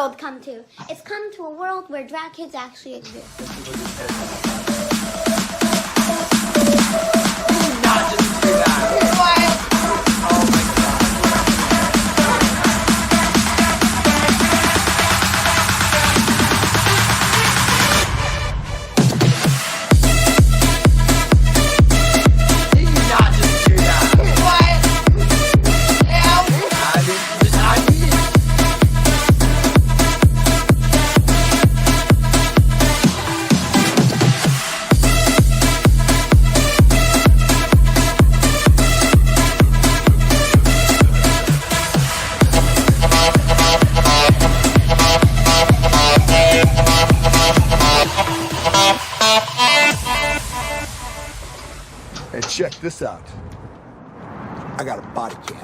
world come to? It's come to a world where drag kids actually exist. Not just do that. What? Oh my god. Did you not just do that? What? I did. Hey, check this out. I got a body cam.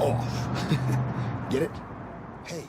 Off. Get it? Hey.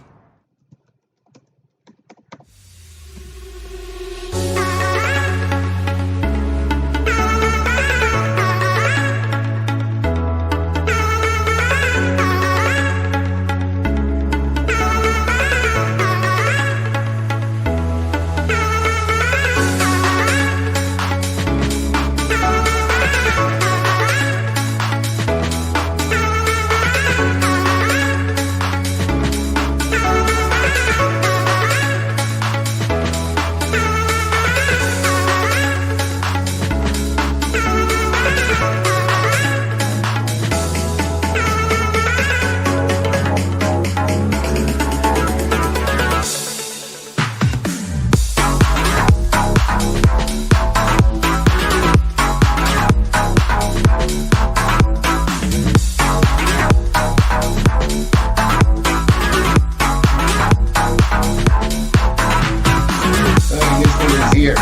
Here.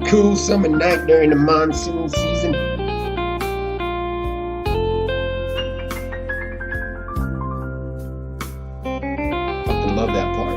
Cool summer night during the monsoon season. Fucking love that part.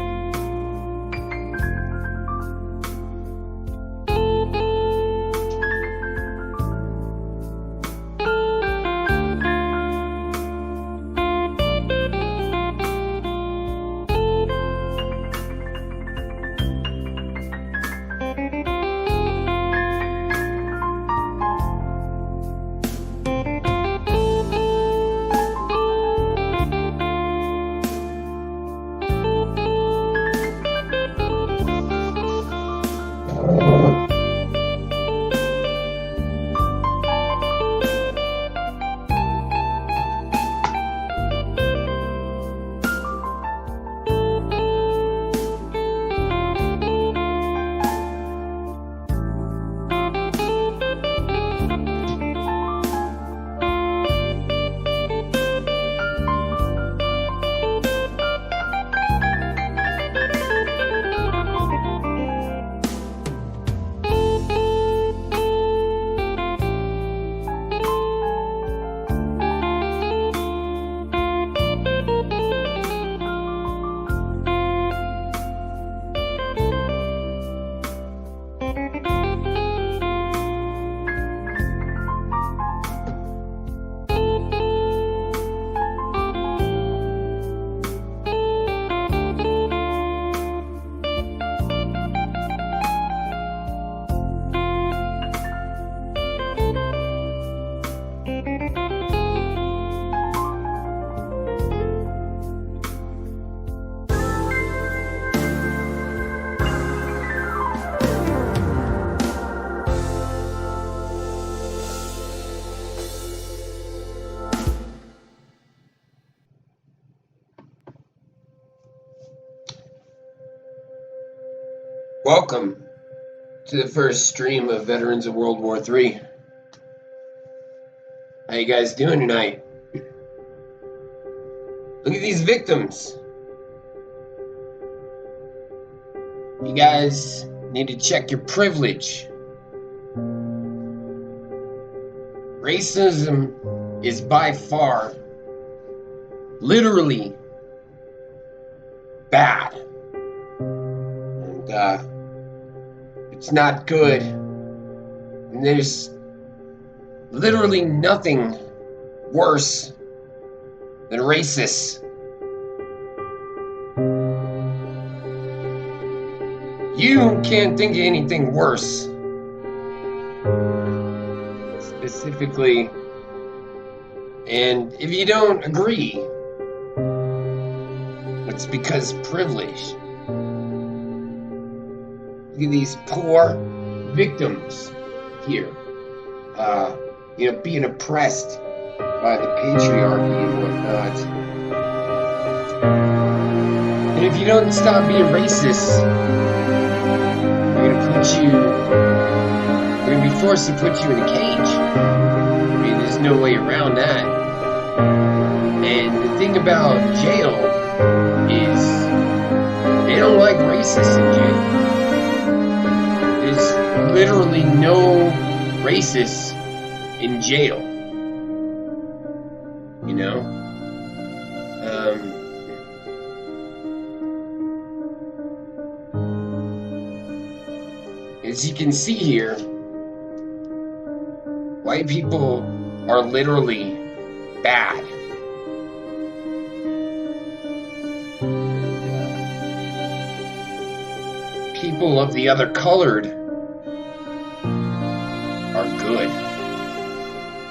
Welcome to the first stream of Veterans of World War III. How you guys doing tonight? Look at these victims. You guys need to check your privilege. Racism is by far, literally, bad. And it's not good. And there's literally nothing worse than racists. You can't think of anything worse. Specifically, and if you don't agree, it's because privilege. Look at these poor victims here, being oppressed by the patriarchy and whatnot. And if you don't stop being racist, we're gonna be forced to put you in a cage. I mean, there's no way around that. And the thing about jail is they don't like racists in jail. There's literally no racists in jail. You know? As you can see here, white people are literally bad. People of the other colored are good.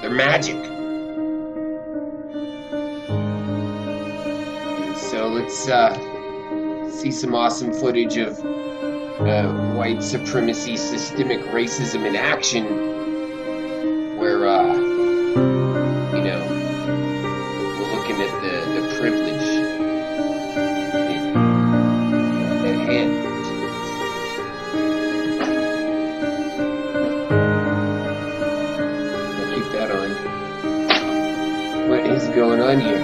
They're magic. And so let's see some awesome footage of white supremacy, systemic racism in action, where we're looking at the privilege at hand. I'll keep that on. What is going on here?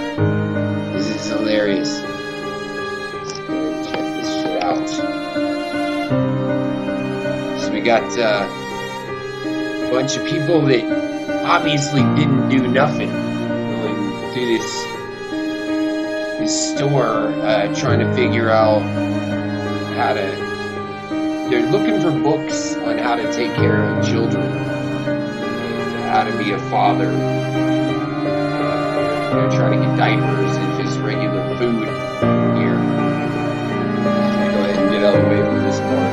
This is hilarious. Let's go and check this shit out. We got a bunch of people that obviously didn't do nothing going through this store trying to figure out how to. They're looking for books on how to take care of children and how to be a father. They're trying to get diapers and just regular food here. I'm gonna go ahead and get out of the way for this part.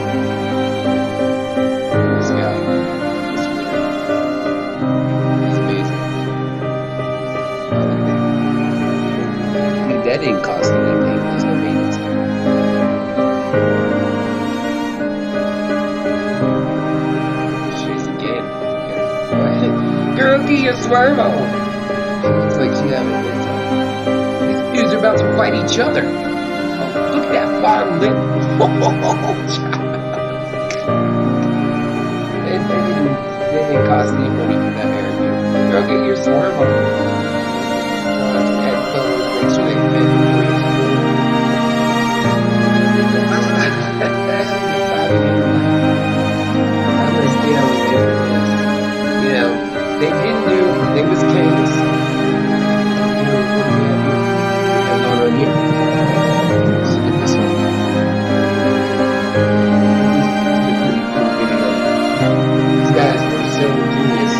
That didn't cost anything. There's no maintenance. She's again. What? Girl, get your swerve on. She looks like she's having a good time. These dudes are about to fight each other. Oh, look at that bottom lip. It didn't cost any money for that hairdo. Girl, get your swerve on. Make sure they fit. They didn't do. They was kings. Look at this one. These guys were so genius.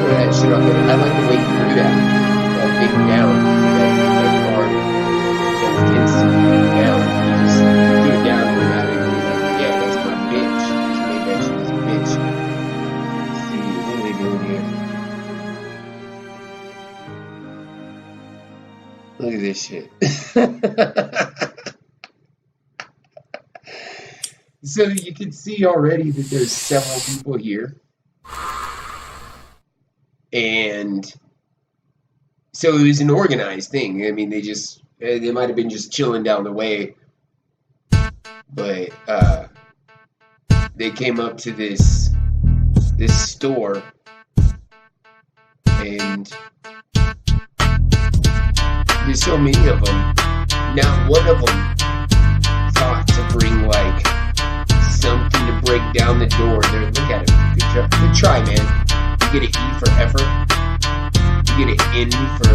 That shit up there. I like the way you do that. That big down. That bar. That kids down. You just do it down for about it. Yeah, that's my bitch. Just made that shit his bitch. Let's see, what are they doing here? Look at this shit. So you can see already that there's several people here. And So it was an organized thing. I mean, they might have been just chilling down the way, but they came up to this store, and there's so many of them. Not one of them thought to bring like something to break down the door. There, look at it. Good try, man. You get an E for effort. You get an N for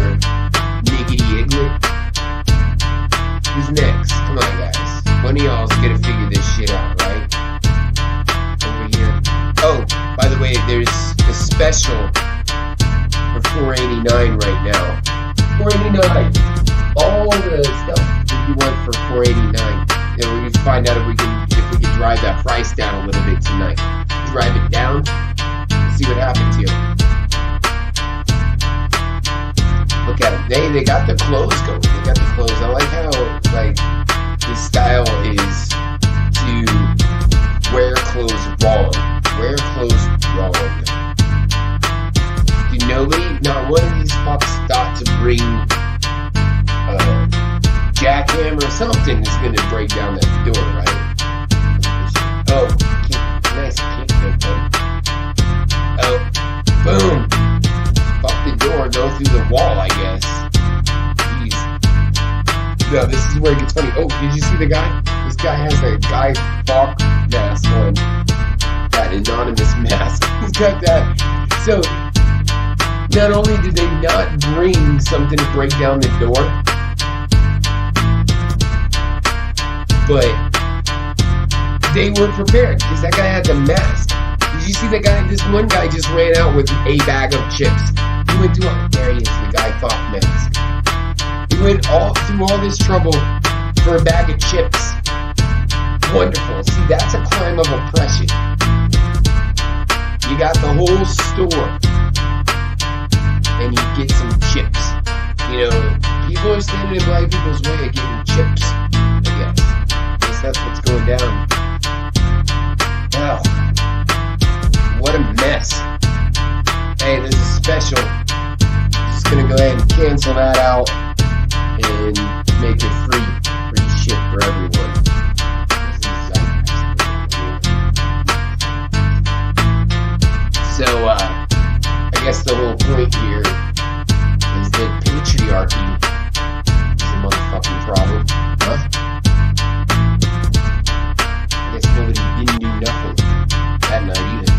niggity iglet. Who's next? Come on, guys. One of y'all's gonna figure this shit out, right? Over here. Oh, by the way, there's a special for $4.89 right now. $4.89. All the stuff that you want for $4.89. You know, we can find out if we can drive that price down a little bit tonight. Drive it down. Let's see what happens here. Look at them. They got the clothes going. They got the clothes. I like how like this style is to wear clothes wrong. Wear clothes wrong. Not one of these fucks thought to bring jackhammer or something is gonna break down that door, right? Oh, nice kick there, buddy. Oh, boom! Fuck the door, go through the wall, I guess. Jeez. No, this is where it gets funny. Oh, did you see the guy? This guy has a Guy Fawkes mask on. That anonymous mask. He's got that. So, not only did they not bring something to break down the door, but they were prepared because that guy had the mask. Did you see the guy? This one guy just ran out with a bag of chips. He went through, there he is, the Guy Fawkes mask. He went through all this trouble for a bag of chips. Wonderful. See, that's a crime of oppression. You got the whole store, and you get some chips. You know, people are standing in black people's way of getting chips, I guess. That's what's going down. Wow. What a mess. Hey, this is special. Just gonna go ahead and cancel that out and make it free. Free shit for everyone. So, I guess the whole point here is that patriarchy is a motherfucking problem. Huh? I guess nobody didn't do nothing that night either.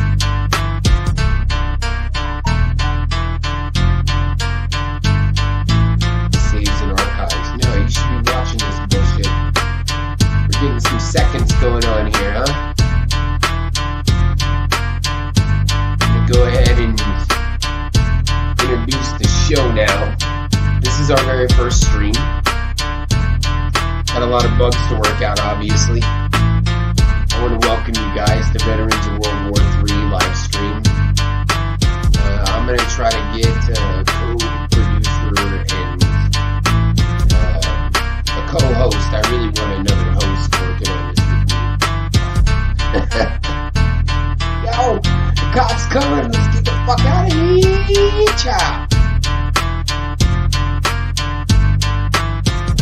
Saves and archives. No, you should be watching this bullshit. We're getting some seconds going on here, huh? I'm gonna go ahead and introduce the show now. This is our very first stream. Had a lot of bugs to work out, obviously. I want to welcome you guys to Veterans of World War III live stream. I'm going to try to get a co-producer and a co-host. I really want another host working on this with me. Yo, the cops coming. Let's get the fuck out of here, child.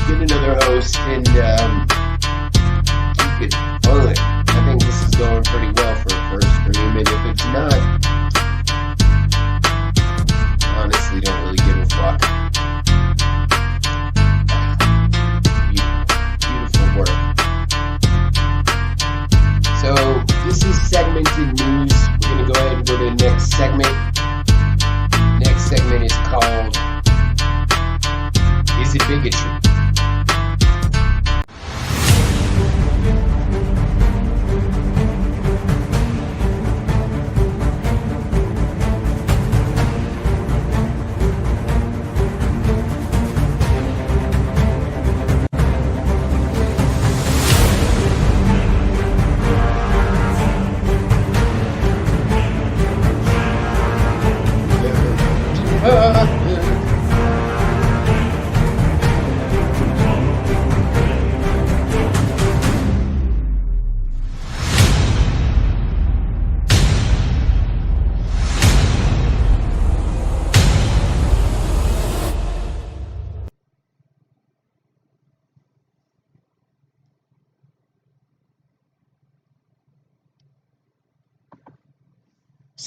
Get another host and keep it fun. I think this is going pretty well for a first stream, and if it's not, honestly don't really give a fuck. Beautiful work. So, this is segmented news. We're going to go ahead and go to the next segment. Next segment is called, Is It Bigotry?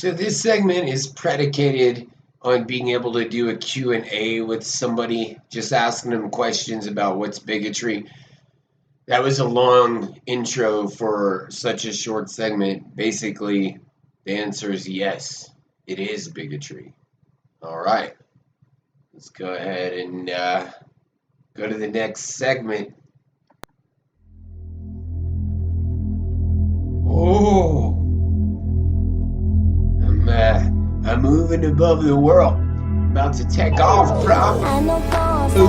So this segment is predicated on being able to do a Q&A with somebody, just asking them questions about what's bigotry. That was a long intro for such a short segment. Basically, the answer is yes, it is bigotry. All right, let's go ahead and go to the next segment. Oh, I'm moving above the world. About to take off, bro. Ooh,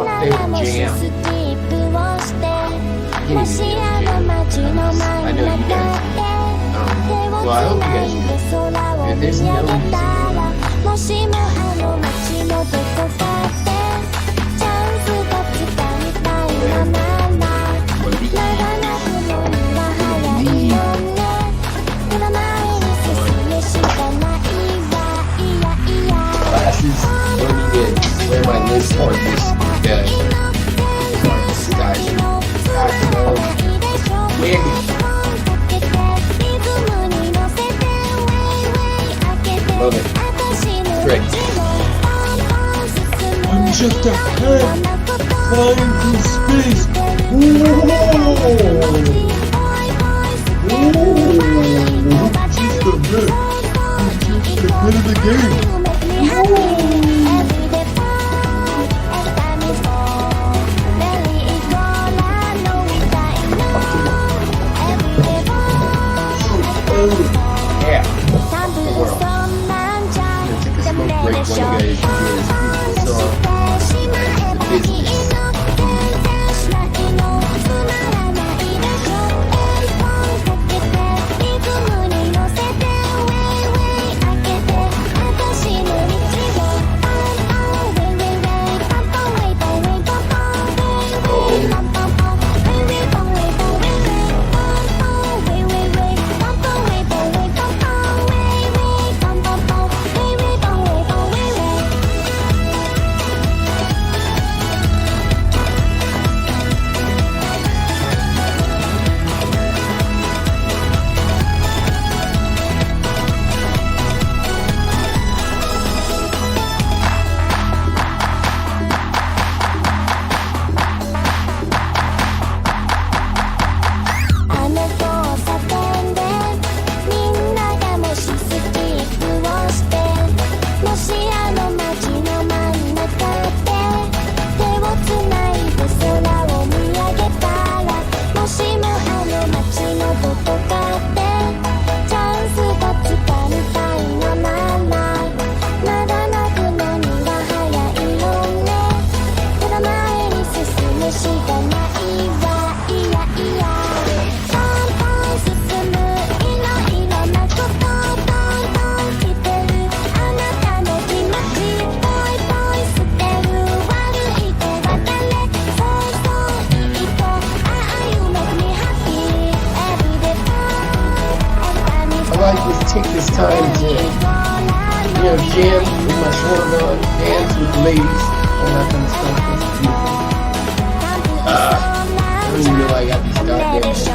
my favorite jam. I know you guys. Well, I hope you guys do. And there's no music. Glasses, don't need to wear my list or this guys wig. Love it. Great. I'm just a head flying through space. Just a bit. Just a bit of the game. Yeah. The world. I'm gonna take a smoke break while you guys enjoy this beautiful song. The business. Take this time to, jam with my short on, dance with the ladies, all that kind of stuff. That's beautiful. I don't even know I got these goddamn headphones.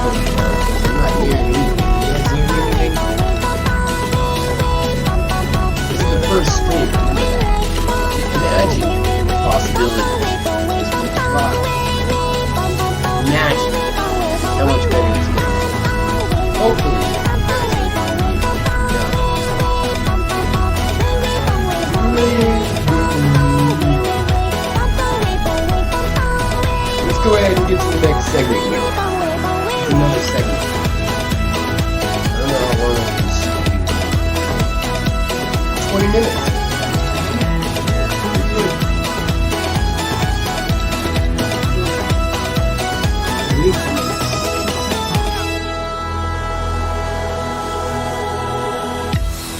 I'm not hearing anything. You guys hearing anything? This is the first stream. Imagine the possibility. This would fly. Imagine how much better it's going to be. Hopefully. Let's go ahead and get to the next segment here. Another segment. I don't know how long this is. 20 minutes.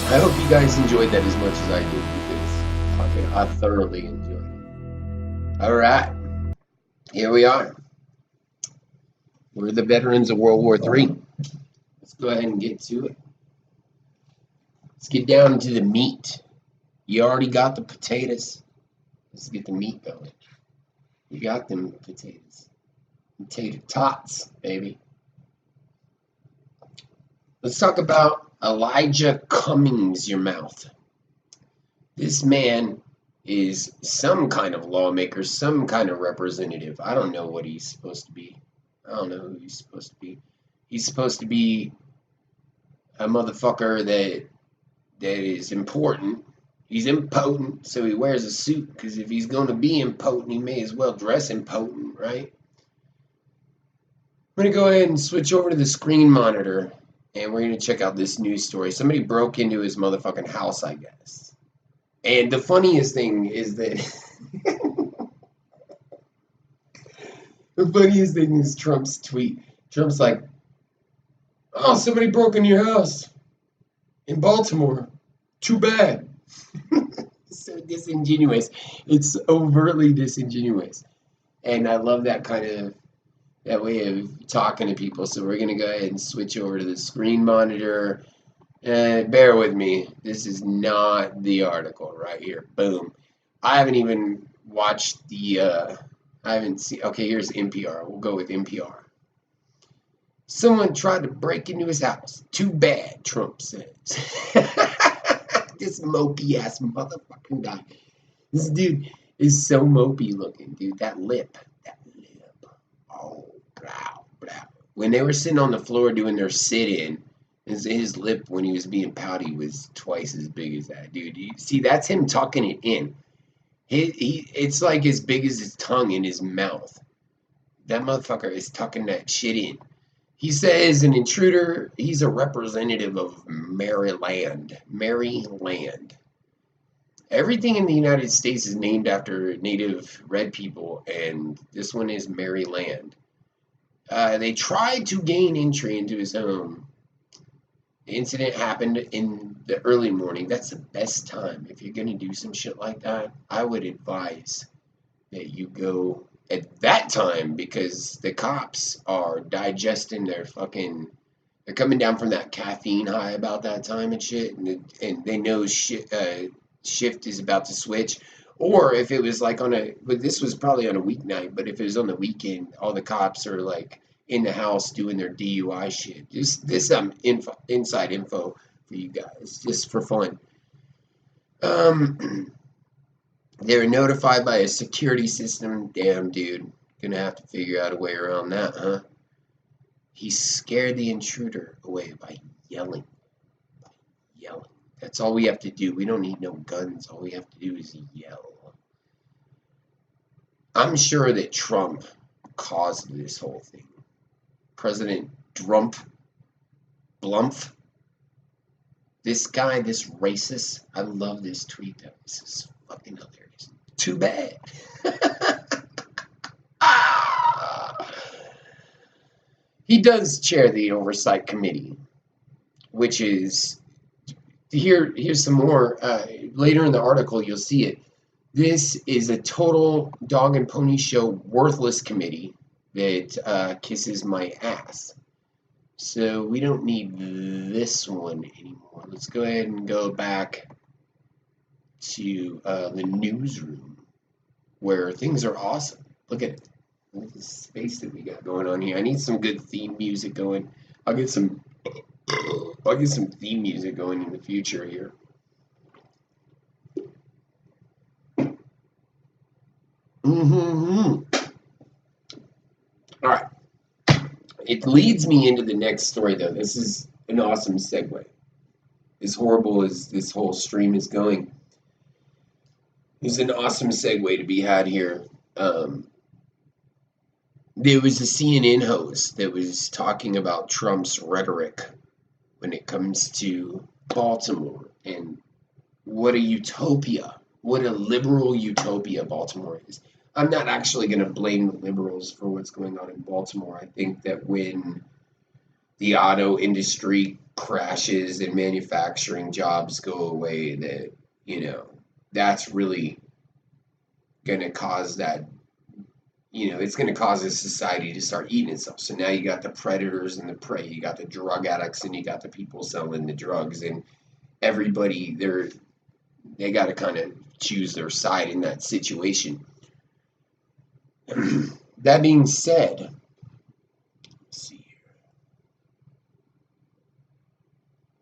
I hope you guys enjoyed that as much as I did, because I thoroughly enjoyed it. All right, here we are. We're the veterans of World War III. Let's go ahead and get to it. Let's get down to the meat. You already got the potatoes. Let's get the meat going. You got them potatoes. Potato tots, baby. Let's talk about Elijah Cummings, your mouth. This man is some kind of lawmaker, some kind of representative. I don't know what he's supposed to be. I don't know who he's supposed to be. He's supposed to be a motherfucker that is important. He's impotent, so he wears a suit, because if he's going to be impotent, he may as well dress impotent, right? I'm going to go ahead and switch over to the screen monitor, and we're going to check out this news story. Somebody broke into his motherfucking house, I guess. And the funniest thing is that the funniest thing is Trump's tweet. Trump's like, "Oh, somebody broke into your house in Baltimore. Too bad." So disingenuous. It's overtly disingenuous. And I love that way of talking to people. So we're gonna go ahead and switch over to the screen monitor. Bear with me. This is not the article right here. Boom. I haven't even watched the I haven't seen. Okay, here's NPR. We'll go with NPR. Someone tried to break into his house. Too bad, Trump says. This mopey ass motherfucking guy. This dude is so mopey looking, dude. That lip. Oh, blah, blah. When they were sitting on the floor doing their sit-in, his lip, when he was being pouty, was twice as big as that, dude. You see, that's him tucking it in. It's like as big as his tongue in his mouth. That motherfucker is tucking that shit in. He says an intruder, he's a representative of Maryland. Maryland. Everything in the United States is named after native red people, and this one is Maryland. They tried to gain entry into his home. The incident happened in the early morning. That's the best time. If you're going to do some shit like that, I would advise that you go at that time, because the cops are digesting their fucking... They're coming down from that caffeine high about that time and shit, and they know shift is about to switch. Or if it was like but this was probably on a weeknight, but if it was on the weekend, all the cops are like in the house doing their DUI shit. This inside info for you guys, just for fun. They were notified by a security system. Damn, dude. Gonna have to figure out a way around that, huh? He scared the intruder away by yelling. That's all we have to do. We don't need no guns. All we have to do is yell. I'm sure that Trump caused this whole thing. President Blumph. This guy, this racist. I love this tweet, though. This is fucking hilarious. Too bad. He does chair the oversight committee, which is... Here's some more. Later in the article, you'll see it. This is a total dog and pony show worthless committee that kisses my ass. So we don't need this one anymore. Let's go ahead and go back to the newsroom, where things are awesome. Look at it. Look at the space that we got going on here. I need some good theme music going. I'll get some theme music going in the future here. All right. It leads me into the next story, though. This is an awesome segue. As horrible as this whole stream is going, there's an awesome segue to be had here. There was a CNN host that was talking about Trump's rhetoric when it comes to Baltimore, and what a utopia, what a liberal utopia Baltimore is. I'm not actually going to blame the liberals for what's going on in Baltimore. I think that when the auto industry crashes and manufacturing jobs go away, that, that's really going to cause that, it's going to cause a society to start eating itself. So now you got the predators and the prey, you got the drug addicts, and you got the people selling the drugs, and everybody, they got to kind of choose their side in that situation. That being said, let's see here.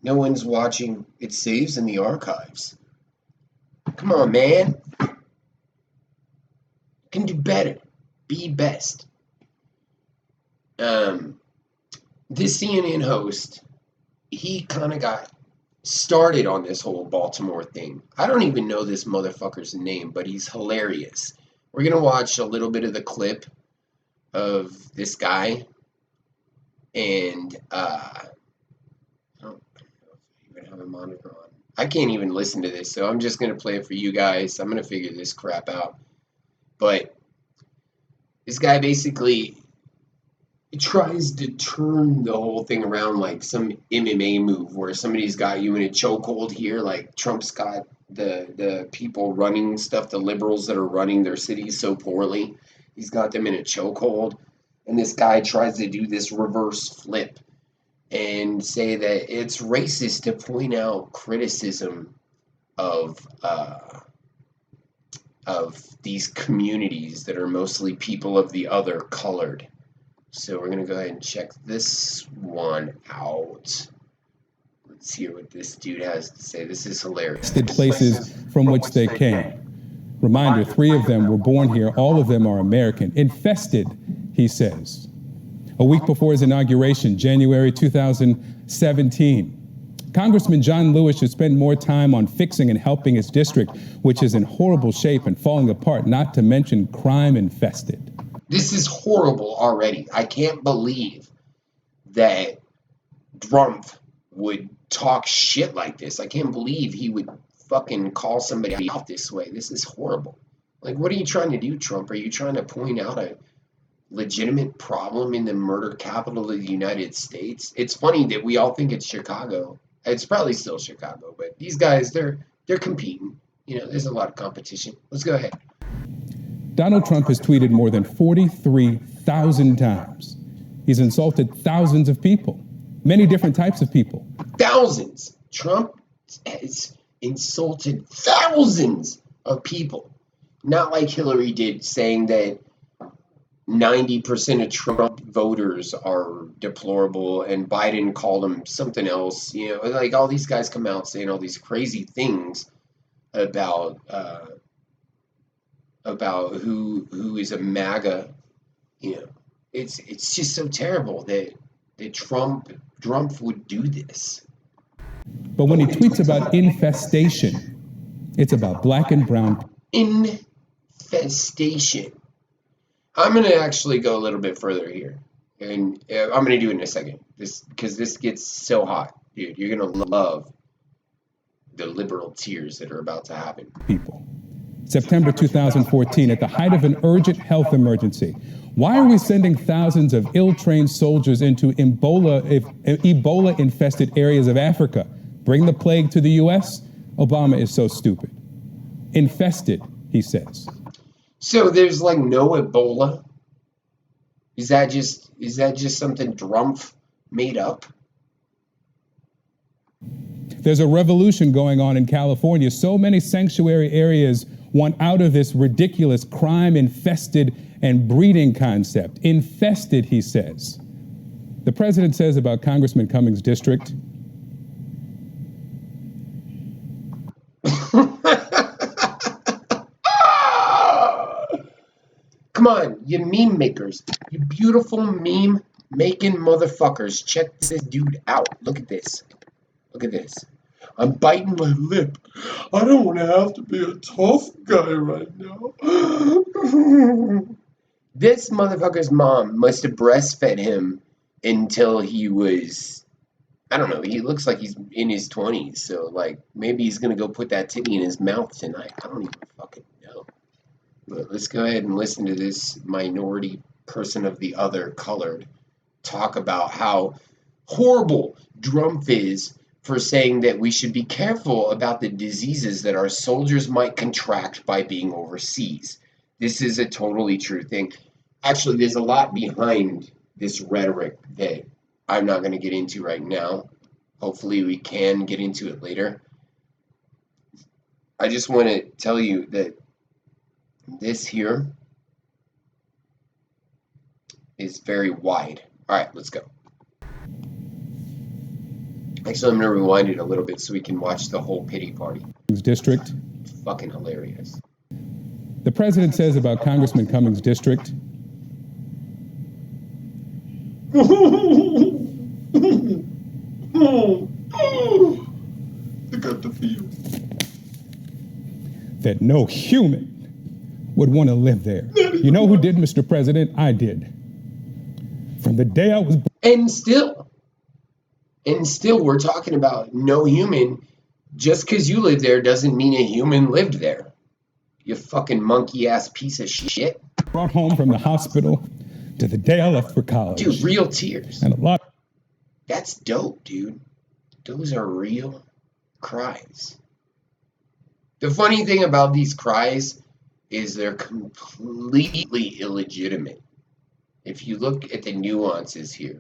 No one's watching. It saves in the archives. Come on, man. You can do better. Be best. This CNN host, he kind of got started on this whole Baltimore thing. I don't even know this motherfucker's name, but he's hilarious. We're going to watch a little bit of the clip of this guy. And, I don't even have a monitor on. I can't even listen to this, so I'm just going to play it for you guys. I'm going to figure this crap out. But this guy basically tries to turn the whole thing around like some MMA move where somebody's got you in a chokehold here, like Trump's got the people running stuff, the liberals that are running their cities so poorly. He's got them in a chokehold. And this guy tries to do this reverse flip and say that it's racist to point out criticism of these communities that are mostly people of the other colored. So we're going to go ahead and check this one out. Let's hear what this dude has to say. This is hilarious. The places from which they came. Reminder, 3 of them were born here. All of them are American. Infested, he says. A week before his inauguration, January 2017, Congressman John Lewis should spend more time on fixing and helping his district, which is in horrible shape and falling apart, not to mention crime infested. This is horrible already. I can't believe that Trump would talk shit like this. I can't believe he would fucking call somebody out this way. This is horrible. Like, what are you trying to do, Trump? Are you trying to point out a legitimate problem in the murder capital of the United States? It's funny that we all think it's Chicago. It's probably still Chicago, but these guys, they're competing. You know, there's a lot of competition. Let's go ahead. Donald Trump has tweeted more than 43,000 times. He's insulted thousands of people, many different types of people. Thousands. Trump has insulted thousands of people. Not like Hillary did, saying that 90% of Trump voters are deplorable, and Biden called them something else. You know, like all these guys come out saying all these crazy things about who is a MAGA. You know, it's just so terrible that Trump would do this. But when he tweets about infestation, it's about black and brown. Infestation. I'm going to actually go a little bit further here, and I'm going to do it in a second, because this gets so hot, dude. You're going to love the liberal tears that are about to happen. People. September 2014, at the height of an urgent health emergency. Why are we sending thousands of ill-trained soldiers into Ebola-infested areas of Africa? Bring the plague to the U.S.? Obama is so stupid. Infested, he says. So there's like no Ebola? Is that just something Trump made up? There's a revolution going on in California. So many sanctuary areas want out of this ridiculous crime-infested and breeding concept. Infested, he says. The president says about Congressman Cummings' district. Come on, you meme makers. You beautiful meme making motherfuckers. Check this dude out. Look at this. Look at this. I'm biting my lip. I don't want to have to be a tough guy right now. This motherfucker's mom must have breastfed him until he was, I don't know, he looks like he's in his 20s. So, like, maybe he's going to go put that titty in his mouth tonight. I don't even fucking know. But let's go ahead and listen to this minority person of the other colored talk about how horrible Trump is for saying that we should be careful about the diseases that our soldiers might contract by being overseas. This is a totally true thing. Actually, there's a lot behind this rhetoric that I'm not going to get into right now. Hopefully we can get into it later. I just want to tell you that this here is very wide. All right, let's go. Actually, I'm gonna rewind it a little bit so we can watch the whole pity party. district. It's fucking hilarious. The president says about Congressman Cummings' district, I got the feel. that no human would want to live there. You know who did, Mr. President? I did. From the day I was born. And still, we're talking about no human. Just because you live there doesn't mean a human lived there. You fucking monkey ass piece of shit. Brought home from the hospital to the day I left for college. Dude, real tears. And a lot. That's dope, dude. Those are real cries. The funny thing about these cries is they're completely illegitimate. If you look at the nuances here.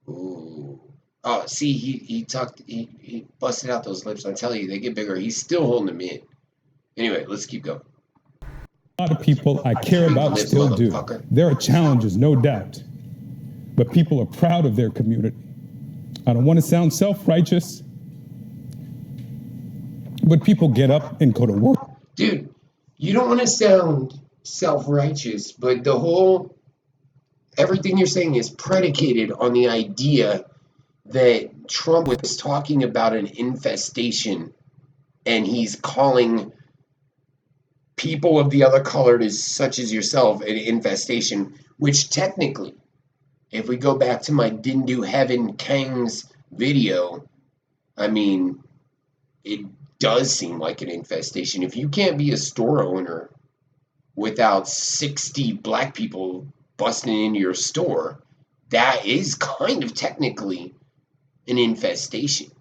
Ooh. Oh, see, he busted out those lips. I tell you, they get bigger. He's still holding them in. Anyway, let's keep going. A lot of people I care about still do. There are challenges, no doubt. But people are proud of their community. I don't want to sound self-righteous, but people get up and go to work. Dude, you don't want to sound self-righteous, but everything you're saying is predicated on the idea that Trump was talking about an infestation and he's calling people of the other color, such as yourself, an infestation, which technically, if we go back to my Dindu Heaven Kang's video, I mean, it does seem like an infestation. If you can't be a store owner without 60 black people busting into your store, that is kind of technically an infestation.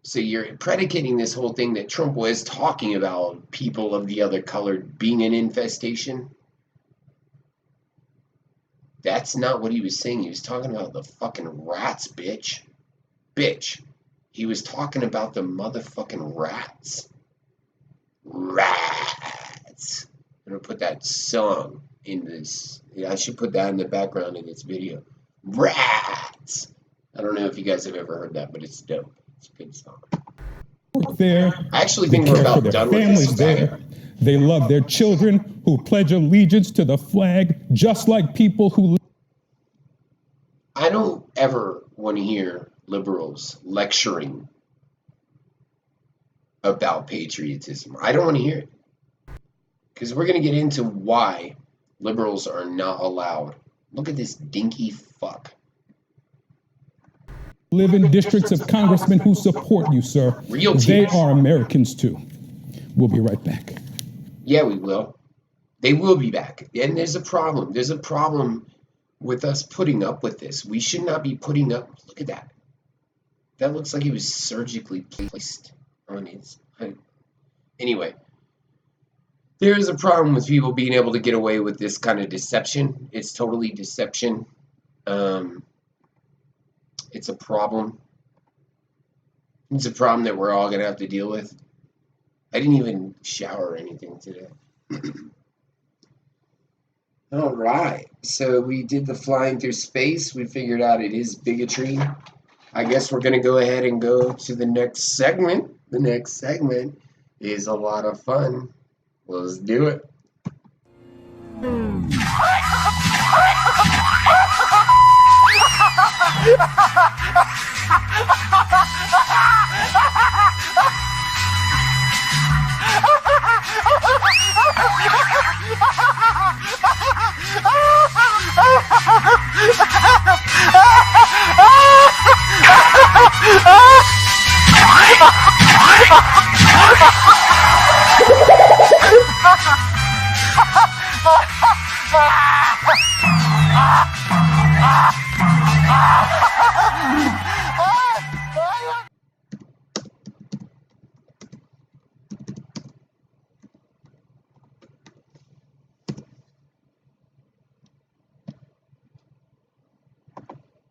So you're predicating this whole thing that Trump was talking about people of the other color being an infestation. That's not what he was saying. He was talking about the fucking rats, bitch. Bitch. He was talking about the motherfucking rats. Rats. I'm going to put that song in this. I should put that in the background in this video. Rats. I don't know if you guys have ever heard that, but it's dope. It's a good song. Work there. I actually think we're about done with families this. there. They love their children who pledge allegiance to the flag, just like people who. I don't ever want to hear liberals lecturing about patriotism. I don't want to hear it. Because we're going to get into why liberals are not allowed. Look at this dinky fuck. Live in districts of congressmen who support you, sir. Real They tears. are Americans too. We'll be right back. Yeah, we will. They will be back. And there's a problem. There's a problem with us putting up with this. We should not be putting up. Look at that. That looks like he was surgically placed on his. Anyway, there is a problem with people being able to get away with this kind of deception. It's totally deception. It's a problem. It's a problem that we're all going to have to deal with. I didn't even shower or anything today. All right. So we did the flying through space. We figured out it is bigotry. I guess we're going to go ahead and go to the next segment. The next segment is a lot of fun. Let's do it.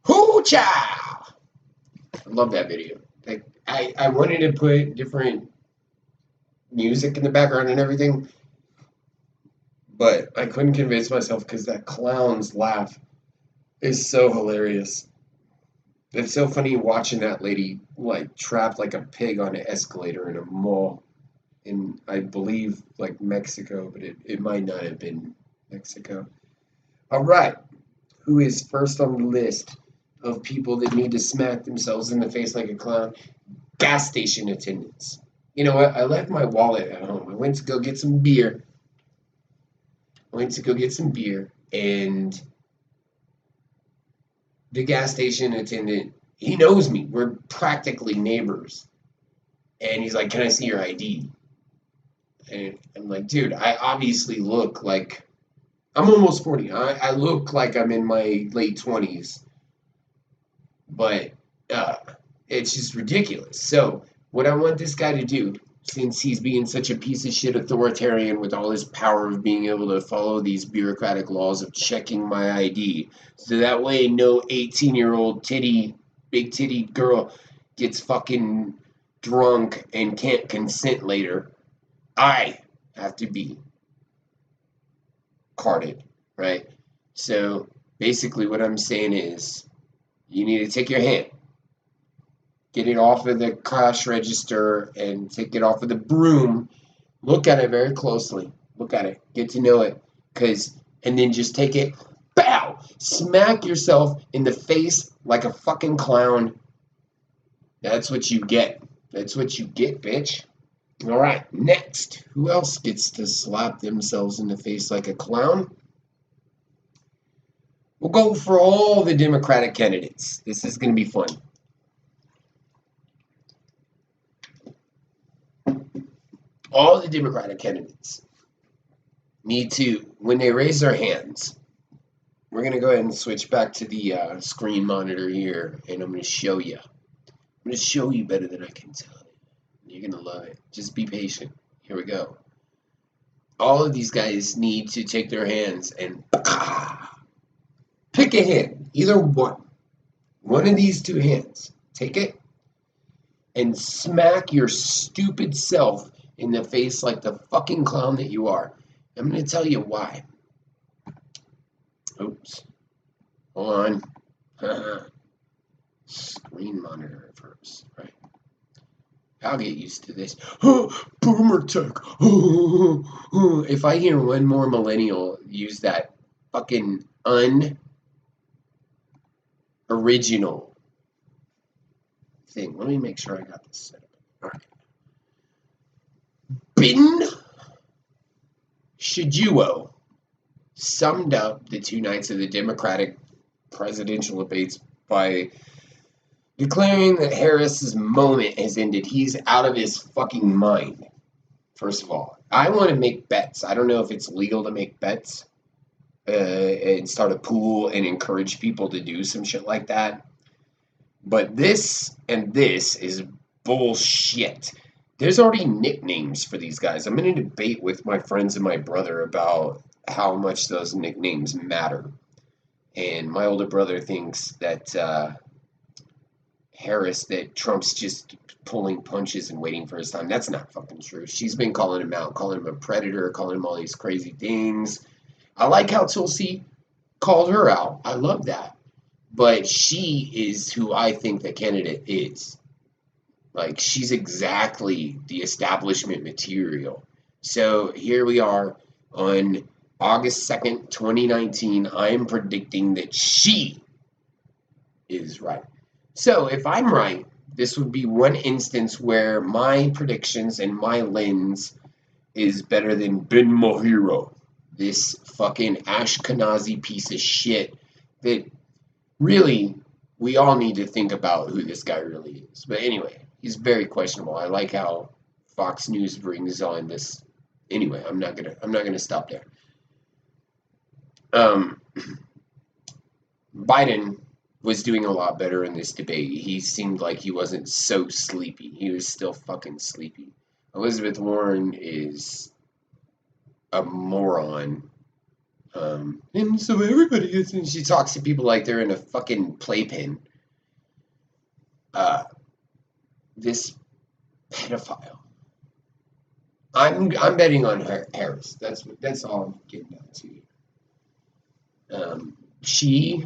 Hoo-cha! I love that video. Like, I wanted to put different music in the background and everything, but I couldn't convince myself because that clown's laugh is so hilarious. It's so funny watching that lady like trapped like a pig on an escalator in a mall in, I believe, like Mexico, but it might not have been Mexico. All right, who is first on the list of people that need to smack themselves in the face like a clown? Gas station attendants. You know what? I left my wallet at home. I went to go get some beer. And the gas station attendant, he knows me. We're practically neighbors. And he's like, "Can I see your ID?" And I'm like, "Dude, I obviously look like I'm almost 40. I look like I'm in my late 20s, but uh, it's just ridiculous." So, what I want this guy to do, since he's being such a piece of shit authoritarian with all his power of being able to follow these bureaucratic laws of checking my ID, so that way no 18-year-old big titty girl gets fucking drunk and can't consent later, I have to be carded, right? So basically what I'm saying is you need to take your hand, get it off of the cash register and take it off of the broom. Look at it very closely. Look at it. Get to know it. And then just take it, bow, smack yourself in the face like a fucking clown. That's what you get. That's what you get, bitch. All right, next. Who else gets to slap themselves in the face like a clown? We'll go for all the Democratic candidates. This is going to be fun. All the Democratic candidates need to, when they raise their hands, we're going to go ahead and switch back to the screen monitor here, and I'm going to show you. I'm going to show you better than I can tell you. You're going to love it. Just be patient. Here we go. All of these guys need to take their hands and pick a hand. Either one. One of these two hands. Take it and smack your stupid self in the face like the fucking clown that you are. I'm going to tell you why. Oops. Hold on. Screen monitor first. Right. I'll get used to this. Boomer tech. If I hear one more millennial use that fucking unoriginal thing. Let me make sure I got this set up. All right. Bin Shijuo summed up the 2 nights of the Democratic presidential debates by declaring that Harris's moment has ended. He's out of his fucking mind. First of all, I want to make bets. I don't know if it's legal to make bets and start a pool and encourage people to do some shit like that. But this is bullshit. There's already nicknames for these guys. I'm in a debate with my friends and my brother about how much those nicknames matter. And my older brother thinks that that Trump's just pulling punches and waiting for his time. That's not fucking true. She's been calling him out, calling him a predator, calling him all these crazy things. I like how Tulsi called her out. I love that. But she is who I think the candidate is. Like, she's exactly the establishment material. So here we are on August 2nd, 2019. I am predicting that she is right. So if I'm right, this would be one instance where my predictions and my lens is better than Ben Mohiro, this fucking Ashkenazi piece of shit that really we all need to think about who this guy really is. But anyway, he's very questionable. I like how Fox News brings on this. Anyway, I'm not gonna stop there. Biden was doing a lot better in this debate. He seemed like he wasn't so sleepy. He was still fucking sleepy. Elizabeth Warren is a moron. And so everybody gets in. She talks to people like they're in a fucking playpen. This pedophile. I'm betting on Harris. That's all I'm getting down to. She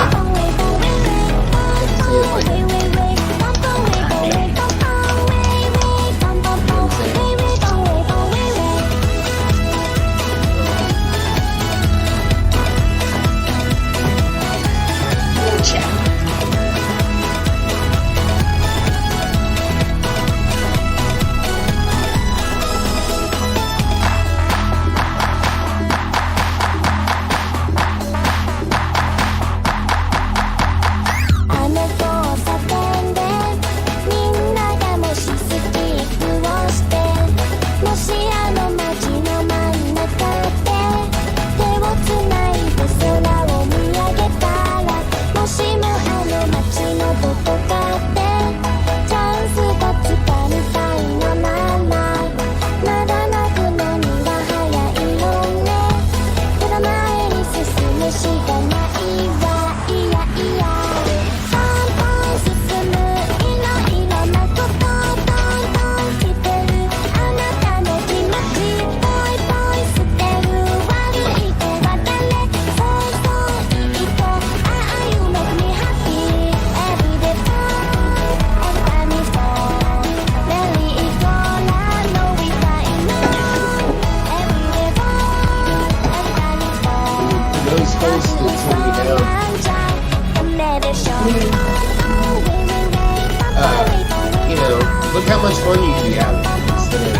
how much fun you can be having instead of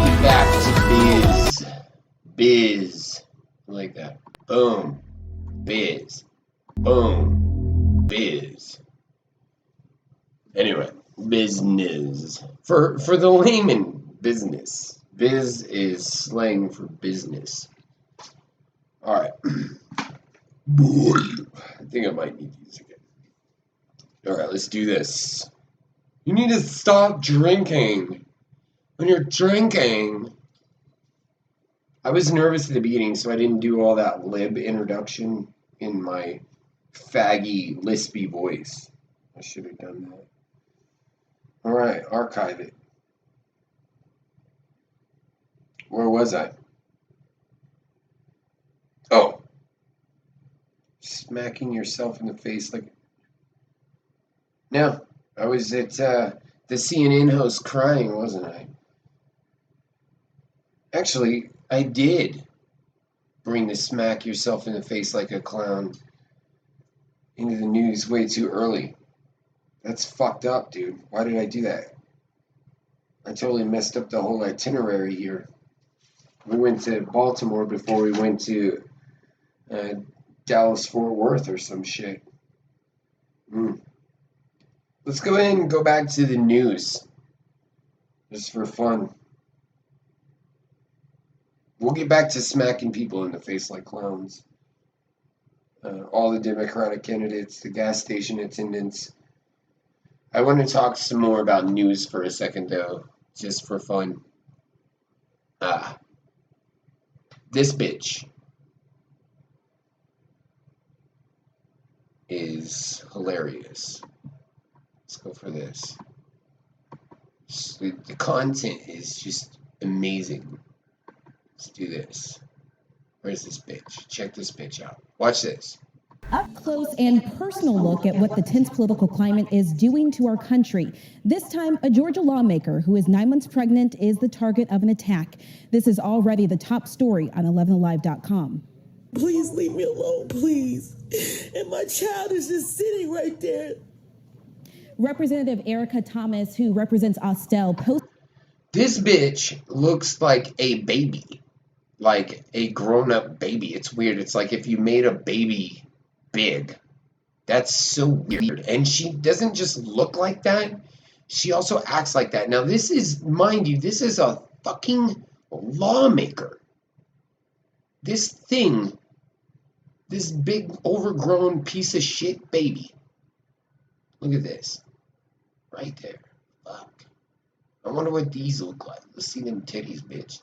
get back to biz. I like that. Boom, biz. Boom, biz. Anyway, business. For the layman, business. Biz is slang for business. Alright. I think I might need these again. Alright, let's do this. You need to stop drinking. When you're drinking... I was nervous at the beginning, so I didn't do all that lib introduction in my faggy, lispy voice. I should have done that. Alright, archive it. Where was I? Oh. Smacking yourself in the face like... No, I was at the CNN host crying, wasn't I? Actually, I did bring the smack yourself in the face like a clown into the news way too early. That's fucked up, dude. Why did I do that? I totally messed up the whole itinerary here. We went to Baltimore before we went to Dallas-Fort Worth or some shit. Let's go ahead and go back to the news. Just for fun. We'll get back to smacking people in the face like clowns. All the Democratic candidates, the gas station attendants. I want to talk some more about news for a second, though, just for fun. This bitch is hilarious. Let's go for this. The content is just amazing. Let's do this. Where's this bitch? Check this bitch out. Watch this. Up close and personal look at what the tense political climate is doing to our country. This time, a Georgia lawmaker who is 9 months pregnant is the target of an attack. This is already the top story on 11alive.com. Please leave me alone, please. And my child is just sitting right there. Representative Erica Thomas, who represents Austell, posted. This bitch looks like a baby. Like a grown-up baby. It's weird. It's like if you made a baby big. That's so weird. And she doesn't just look like that. She also acts like that. Now, this is, mind you, this is a fucking lawmaker. This thing, this big, overgrown piece of shit baby. Look at this. Right there. Fuck. I wonder what these look like. Let's see them titties, bitch.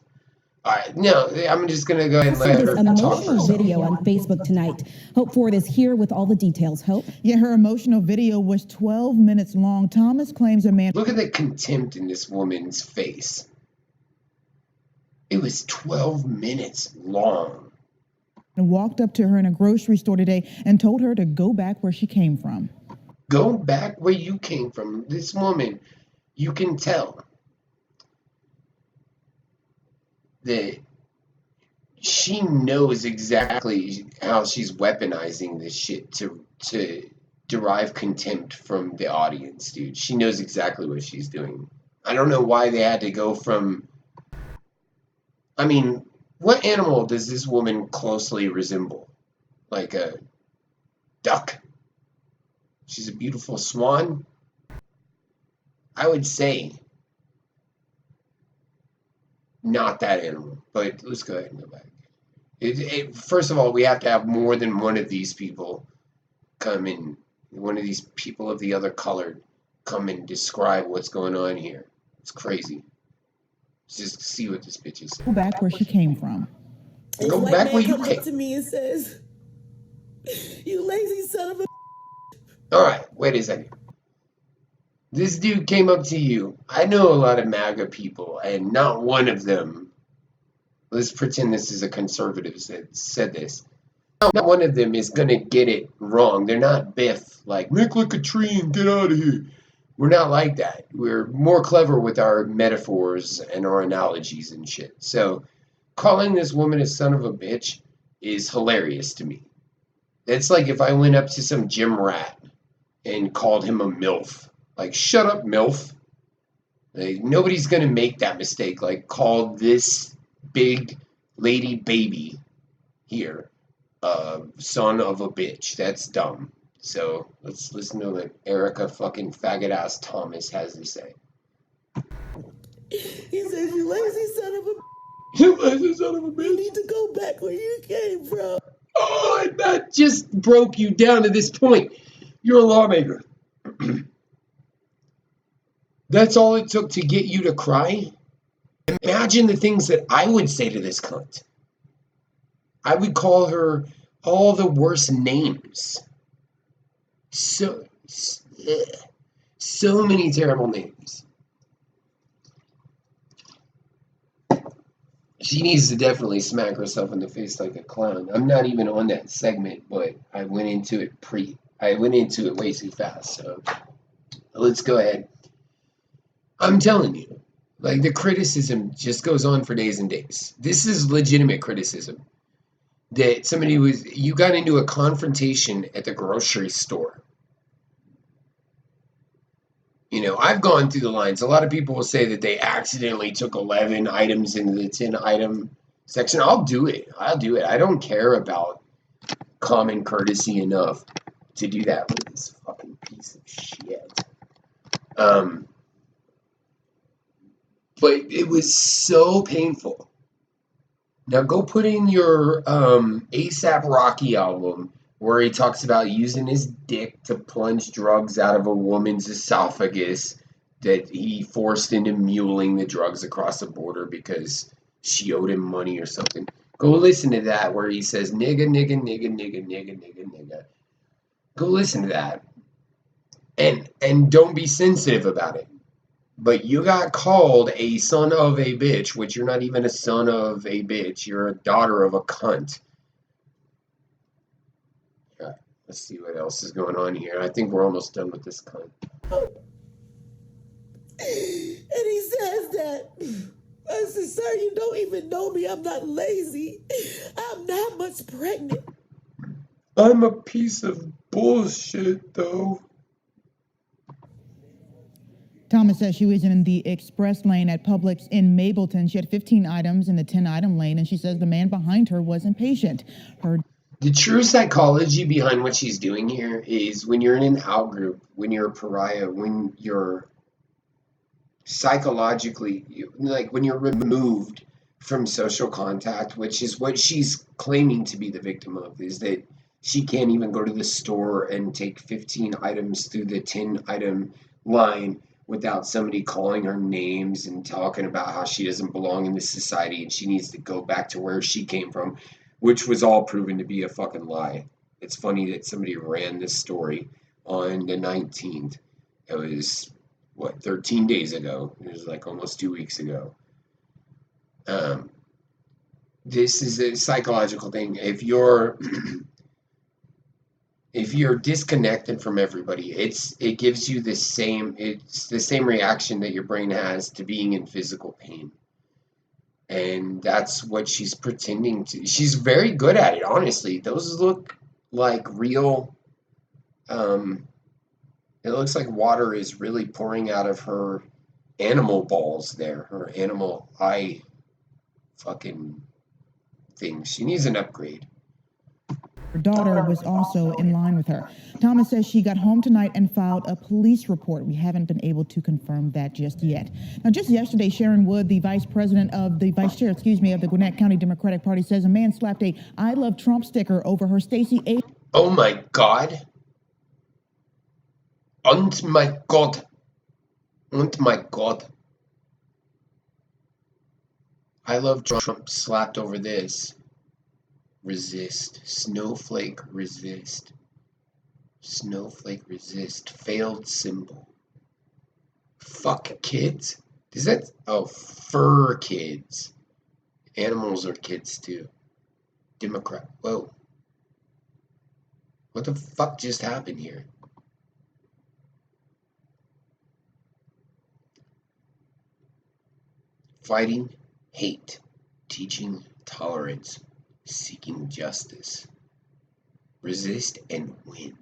Alright, no, I'm just gonna go ahead and let her talk for emotional a second. video on Facebook tonight. Hope Ford is here with all the details. Hope. Yeah, her emotional video was 12 minutes long. Thomas claims a man. Look at the contempt in this woman's face. It was 12 minutes long. Walked up to her in a grocery store today and told her to go back where she came from. Go back where you came from. This woman, you can tell that she knows exactly how she's weaponizing this shit to derive contempt from the audience, dude. She knows exactly what she's doing. I don't know why they had to go from... I mean, what animal does this woman closely resemble? Like a duck? She's a beautiful swan? I would say not that animal, but let's go ahead and go back. First of all, we have to have more than one of these people come in, one of these people of the other color come and describe what's going on here. It's crazy. Let's just see what this bitch is saying. Go back where she came from. Go back where you comes came. up to me and says, "You lazy son of a." Alright, wait a second. This dude came up to you. I know a lot of MAGA people, and not one of them, let's pretend this is a conservative that said this. Not one of them is going to get it wrong. They're not Biff, like, make like a tree and get out of here. We're not like that. We're more clever with our metaphors and our analogies and shit. So, calling this woman a son of a bitch is hilarious to me. That's like if I went up to some gym rat and called him a MILF. Like, shut up, MILF. Like, nobody's gonna make that mistake. Like, call this big lady baby here son of a bitch. That's dumb. So let's listen to what Erica fucking faggot ass Thomas has to say. He says, "You lazy son of a You lazy son of a you bitch. need to go back where you came from." Oh, that just broke you down to this point. You're a lawmaker. That's all it took to get you to cry? Imagine the things that I would say to this cunt. I would call her all the worst names. So many terrible names. She needs to definitely smack herself in the face like a clown. I'm not even on that segment, but I went into it way too fast. So let's go ahead. I'm telling you, like, the criticism just goes on for days and days. This is legitimate criticism. That you got into a confrontation at the grocery store. You know, I've gone through the lines. A lot of people will say that they accidentally took 11 items into the 10 item section. I'll do it. I don't care about common courtesy enough to do that with this fucking piece of shit. But it was so painful. Now go put in your A$AP Rocky album where he talks about using his dick to plunge drugs out of a woman's esophagus that he forced into muling the drugs across the border because she owed him money or something. Go listen to that where he says nigga, nigga, nigga, nigga, nigga, nigga, nigga. Go listen to that. And don't be sensitive about it. But you got called a son of a bitch, which you're not even a son of a bitch. You're a daughter of a cunt. Yeah, let's see what else is going on here. I think we're almost done with this cunt. And he says that. I said, "Sir, you don't even know me. I'm not lazy. I'm not much pregnant." I'm a piece of bullshit, though. Thomas says she was in the express lane at Publix in Mableton. She had 15 items in the 10-item lane, and she says the man behind her was impatient. The true psychology behind what she's doing here is when you're in an out group, when you're a pariah, when you're psychologically, like when you're removed from social contact, which is what she's claiming to be the victim of, is that she can't even go to the store and take 15 items through the 10-item line without somebody calling her names and talking about how she doesn't belong in this society and she needs to go back to where she came from, which was all proven to be a fucking lie. It's funny that somebody ran this story on the 19th. It was, 13 days ago. It was like almost 2 weeks ago. This is a psychological thing. If you're disconnected from everybody, it gives you the same reaction that your brain has to being in physical pain. And that's what she's pretending to. She's very good at it, honestly. Those look like real. It looks like water is really pouring out of her animal balls there. Her animal eye fucking thing. She needs an upgrade. Her daughter was also in line with her. Thomas says she got home tonight and filed a police report. We haven't been able to confirm that just yet. Now, just yesterday, Sharon Wood, the vice chair of the Gwinnett County Democratic Party, says a man slapped a "I Love Trump" sticker over her Stacey A. Oh my God. Und my God. Und my God. I love Trump slapped over this. Resist. Snowflake resist. Snowflake resist. Failed symbol. Fuck kids. Is that? Oh, fur kids. Animals are kids too. Democrat. Whoa. What the fuck just happened here? Fighting hate. Teaching tolerance. seeking justice. Resist and win.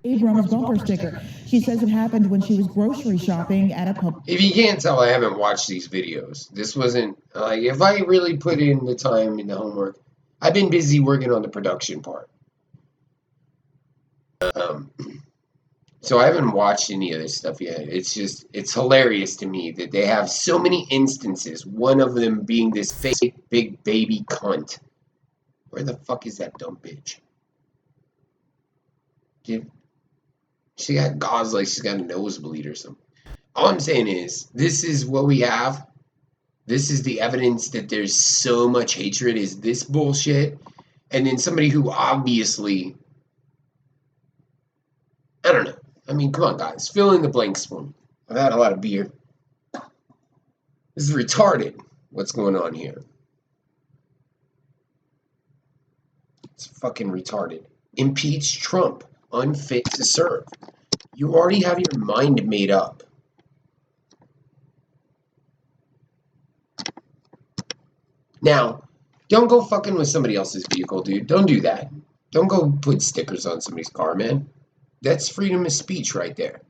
Abrams bumper sticker. She says it happened when she was grocery shopping at a pub. If you can't tell, I haven't watched these videos. This wasn't, like, if I really put in the time and the homework, I've been busy working on the production part. So I haven't watched any of this stuff yet. It's hilarious to me that they have so many instances, one of them being this fake big baby cunt. Where the fuck is that dumb bitch? She got gauze like she's got a nosebleed or something. All I'm saying is, this is what we have. This is the evidence that there's so much hatred, is this bullshit. And then somebody who obviously, I don't know. I mean, come on, guys. Fill in the blanks for me. I've had a lot of beer. This is retarded, what's going on here. It's fucking retarded. Impeach Trump. Unfit to serve. You already have your mind made up. Now, don't go fucking with somebody else's vehicle, dude. Don't do that. Don't go put stickers on somebody's car, man. That's freedom of speech right there.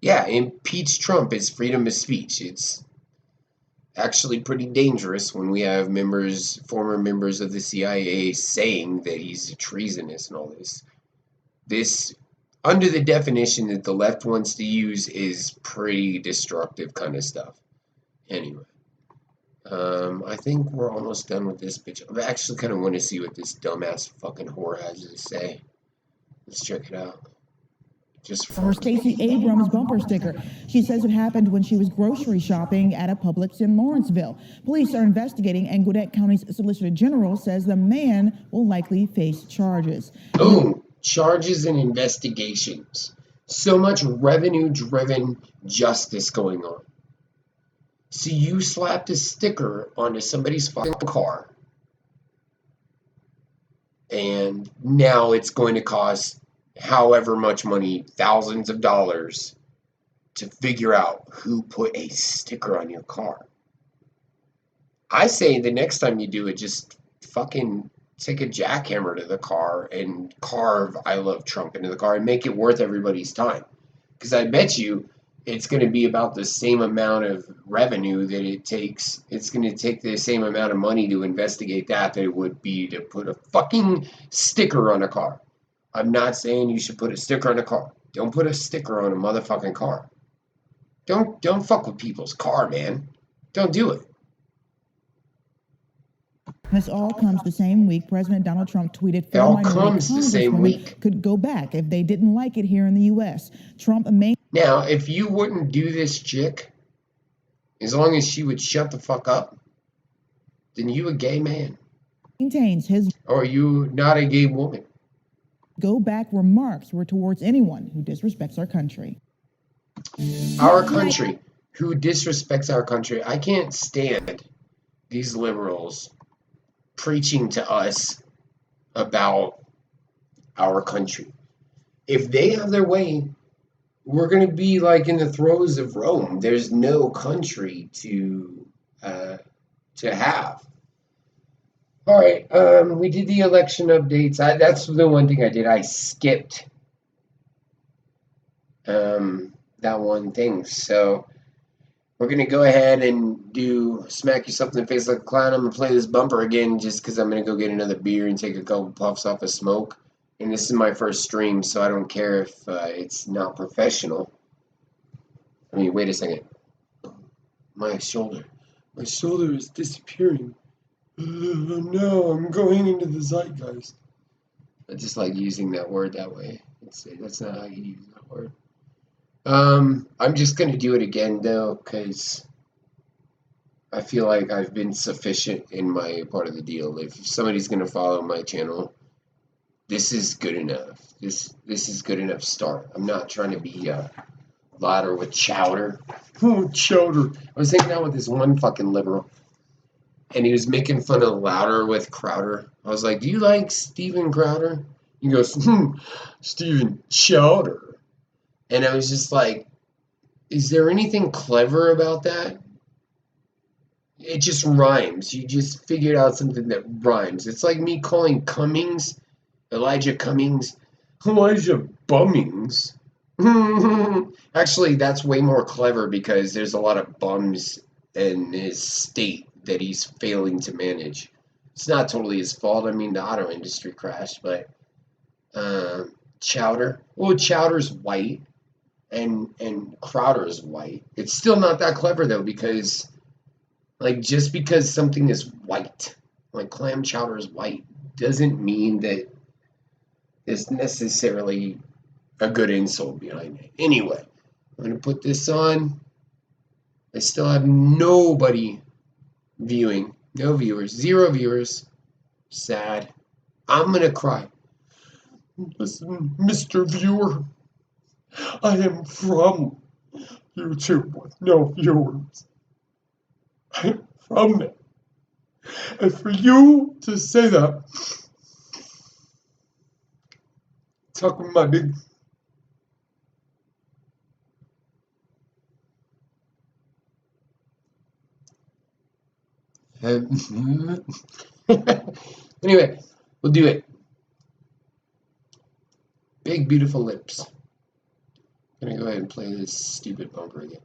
Yeah, impeach Trump is freedom of speech. It's actually pretty dangerous when we have former members of the CIA saying that he's treasonous and all this. This, under the definition that the left wants to use, is pretty destructive kind of stuff. Anyway, I think we're almost done with this bitch. I actually kind of want to see what this dumbass fucking whore has to say. Let's check it out. Just For Stacey Abrams bumper sticker. She says it happened when she was grocery shopping at a Publix in Lawrenceville. Police are investigating, and Gwinnett County's Solicitor General says the man will likely face charges. Boom. Charges and investigations. So much revenue-driven justice going on. So you slapped a sticker onto somebody's fucking car, and now it's going to cost however much money, thousands of dollars, to figure out who put a sticker on your car. I say the next time you do it, just fucking take a jackhammer to the car and carve "I love Trump" into the car and make it worth everybody's time. Because I bet you it's going to be about the same amount of revenue that it takes. It's going to take the same amount of money to investigate that it would be to put a fucking sticker on a car. I'm not saying you should put a sticker on a car. Don't put a sticker on a motherfucking car. Don't fuck with people's car, man. Don't do it. This all comes the same week President Donald Trump tweeted It all minority comes the same congresswomen week. could go back if they didn't like it here in the U.S. Trump Now, if you wouldn't do this chick, as long as she would shut the fuck up, then you a gay man. maintains his Or you not a gay woman. go back remarks were towards anyone who disrespects our country. Our country. Who disrespects our country. I can't stand these liberals preaching to us about our country. If they have their way, we're going to be like in the throes of Rome. There's no country to have. All right, we did the election updates. That's the one thing I did. I skipped that one thing. So we're going to go ahead and do Smack Yourself in the Face Like a Clown. I'm going to play this bumper again just because I'm going to go get another beer and take a couple puffs off of smoke. And this is my first stream, so I don't care if it's not professional. I mean, wait a second. My shoulder. My shoulder is disappearing. No, I'm going into the zeitgeist. I just like using that word that way. That's not how you use that word. I'm just going to do it again, though, because I feel like I've been sufficient in my part of the deal. If somebody's going to follow my channel, this is good enough. This is good enough start. I'm not trying to be louder with chowder. Oh, chowder. I was hanging out with this one fucking liberal, and he was making fun of Louder with Crowder. I was like, do you like Steven Crowder? He goes, Steven Chowder. And I was just like, is there anything clever about that? It just rhymes. You just figured out something that rhymes. It's like me calling Cummings, Elijah Cummings, Elijah Bummings. Actually, that's way more clever because there's a lot of bums in his state that he's failing to manage. It's not totally his fault. I mean, the auto industry crashed, but Chowder. Well, Chowder's white, and Crowder is white. It's still not that clever though, because like just because something is white, like clam chowder is white, doesn't mean that it's necessarily a good insult behind it. Anyway, I'm gonna put this on. I still have nobody viewing, no viewers, 0 viewers. Sad. I'm gonna cry. Listen, Mr. Viewer, I am from YouTube with no viewers. I am from it. And for you to say that, talk with my big. Anyway, we'll do it. Big, beautiful lips. I'm gonna go ahead and play this stupid bumper again.